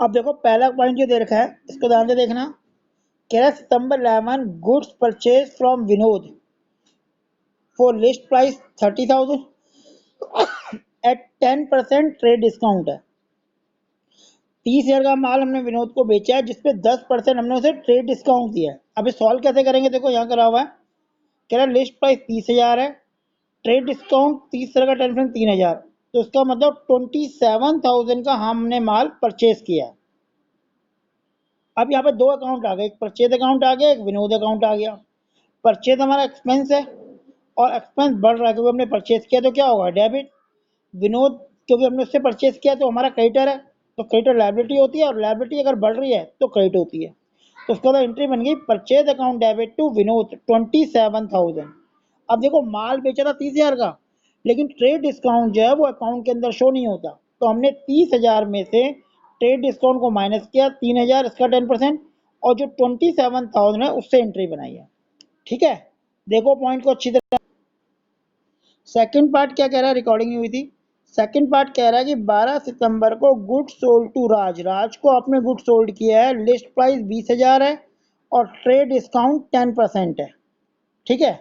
अब देखो पहला पॉइंट जो दे रखा है इसको ध्यान से देखना। कह रहा है September 11 goods purchase from Vinod for list price 30,000 at 10% trade discount है। 30,000 का माल हमने विनोद को बेचा है जिसपे 10% हमने उसे ट्रेड डिस्काउंट दिया है। अब सॉल्व कैसे करेंगे, देखो यहाँ करा हुआ है। कह रहा है लिस्ट प्राइस 30,000 है, ट्रेड डिस्काउंट 30,000 का 10% 3,000, तो इसका मतलब 27,000 का हमने माल परचेज किया है। अब यहाँ पे दो अकाउंट आ गए, एक परचेज अकाउंट आ गया, एक विनोद अकाउंट आ गया। परचेज हमारा एक्सपेंस है और एक्सपेंस बढ़ रहा है क्योंकि हमने परचेज किया, तो क्या होगा डेबिट। विनोद क्योंकि हमने उससे परचेज किया तो हमारा क्रेडिटर है, तो क्रेडिटर लायबिलिटी होती है और लायबिलिटी अगर बढ़ रही है तो क्रेडिट होती है। तो उसके बाद एंट्री बन गई purchase account debit to Vinod 27,000। अब देखो माल बेचा था 30,000 का, लेकिन ट्रेड डिस्काउंट जो है वो अकाउंट के अंदर शो नहीं होता, तो हमने 30,000 में से ट्रेड डिस्काउंट को माइनस किया 3,000 इसका 10%, और जो 27,000 है उससे एंट्री बनाई है। ठीक है, देखो पॉइंट को अच्छी तरह। सेकंड पार्ट क्या कह रहा है, रिकॉर्डिंग नहीं हुई थी। सेकंड पार्ट कह रहा है कि 12 सितंबर को गुड सोल्ड टू राज, राज को आपने गुड सोल्ड किया है, लिस्ट प्राइस 20,000 है और ट्रेड डिस्काउंट 10% है। ठीक है,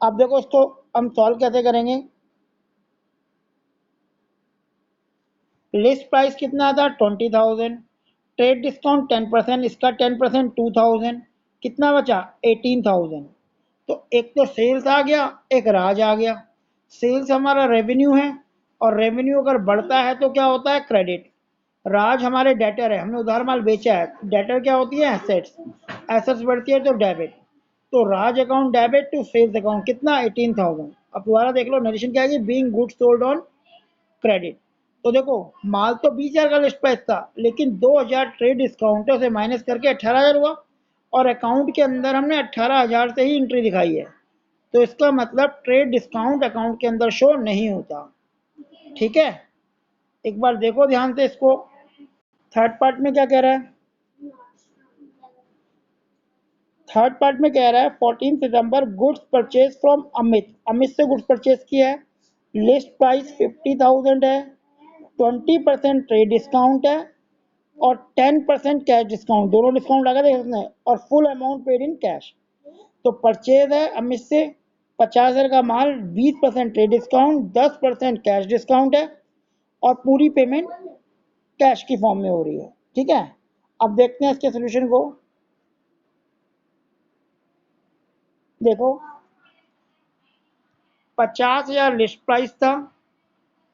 अब देखो इसको हम सॉल्व कैसे करेंगे। लिस्ट प्राइस कितना था 20,000, ट्रेड डिस्काउंट 10%, इसका 10% 2,000, कितना बचा 18,000। तो एक तो सेल्स आ गया, एक राज आ गया। सेल्स हमारा रेवेन्यू है और रेवेन्यू अगर बढ़ता है तो क्या होता है क्रेडिट। राज हमारे डेटर है, हमने उधार माल बेचा है, डेटर क्या होती है एसेट्स, एसेट्स बढ़ती है तो डेबिट। तो Raj account debit to sales account कितना 18,000। अब दोबारा देख लो नरेशन क्या है, being good sold on credit. तो देखो माल तो 20,000 का लिस्ट प्राइस था, लेकिन 2,000 ट्रेड डिस्काउंटों से माइनस करके 18,000 हुआ, और अकाउंट के अंदर हमने 18,000 से ही एंट्री दिखाई है, तो इसका मतलब ट्रेड डिस्काउंट अकाउंट के अंदर शो नहीं होता। ठीक है, एक बार देखो ध्यान से इसको। थर्ड पार्ट में क्या कह रहा है, थर्ड पार्ट में कह रहा है 14 सितंबर goods purchase from Amit, Amit से गुड्स परचेज किया है, लिस्ट प्राइस 50,000 है, 20% ट्रेड डिस्काउंट है और 10% कैश डिस्काउंट, दोनों डिस्काउंट लगा देखे उसने, और full amount paid in cash. तो परचेज है अमित से 50,000 का माल, 20% ट्रेड डिस्काउंट, 10% कैश डिस्काउंट है और पूरी पेमेंट कैश की फॉर्म में हो रही है। ठीक है, अब देखते हैं इसके सोल्यूशन को। देखो 50,000 लिस्ट प्राइस था,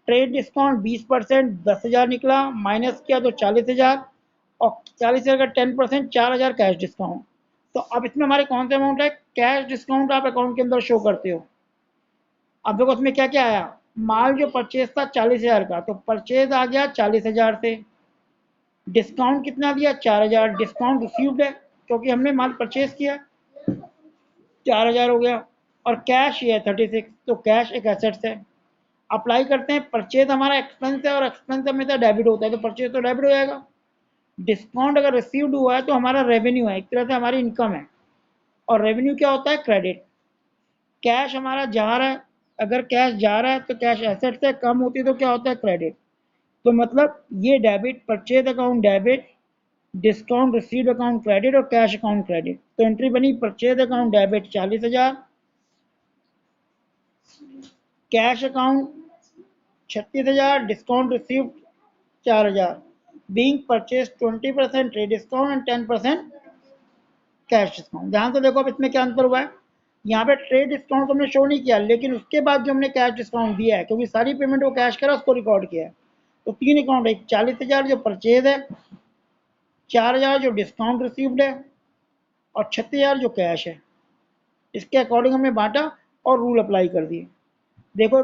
ट्रेड डिस्काउंट 20% 10,000 निकला, माइनस किया तो 40,000, और 40,000 का 10% 4,000 कैश डिस्काउंट। तो अब इसमें हमारे कौन से अमाउंट है, कैश डिस्काउंट आप अकाउंट के अंदर शो करते हो। अब देखो उसमें क्या क्या आया, माल जो परचेज था 40,000 का, तो परचेज आ गया 40,000 से, डिस्काउंट कितना दिया 4,000, डिस्काउंट रिसीव्ड है क्योंकि हमने माल परचेज किया 4,000 हो गया, और कैश ये है 36, तो कैश एक एसेट्स है। अप्लाई करते हैं, परचेज हमारा एक्सपेंस है और एक्सपेंस हमेशा डेबिट होता है, तो परचेज तो डेबिट हो जाएगा। डिस्काउंट अगर रिसीव्ड हुआ है तो हमारा रेवेन्यू है, एक तरह से हमारी इनकम है, और रेवेन्यू क्या होता है क्रेडिट। कैश हमारा जा रहा है, अगर कैश जा रहा है तो कैश एसेट से कम होती है तो क्या होता है क्रेडिट। तो मतलब ये debit, purchase account debit, discount received account credit और कैश अकाउंट क्रेडिट। तो एंट्री बनी purchase account debit 40,000, cash account 36,000, discount received 4,000, being purchase 20% trade discount and 10% cash discount. ध्यान से देखो अब इसमें क्या अंतर हुआ है, यहाँ पे ट्रेड डिस्काउंट हमने शो नहीं किया, लेकिन उसके बाद जो हमने कैश डिस्काउंट दिया है, क्योंकि सारी पेमेंट वो कैश करा उसको रिकॉर्ड किया है। तो तीन अकाउंट है, 40,000 जो परचेज है, 4,000 जो डिस्काउंट रिसीव्ड है और 36,000 जो कैश है। इसके अकॉर्डिंग हमने बांटा और रूल अप्लाई कर दिए। देखो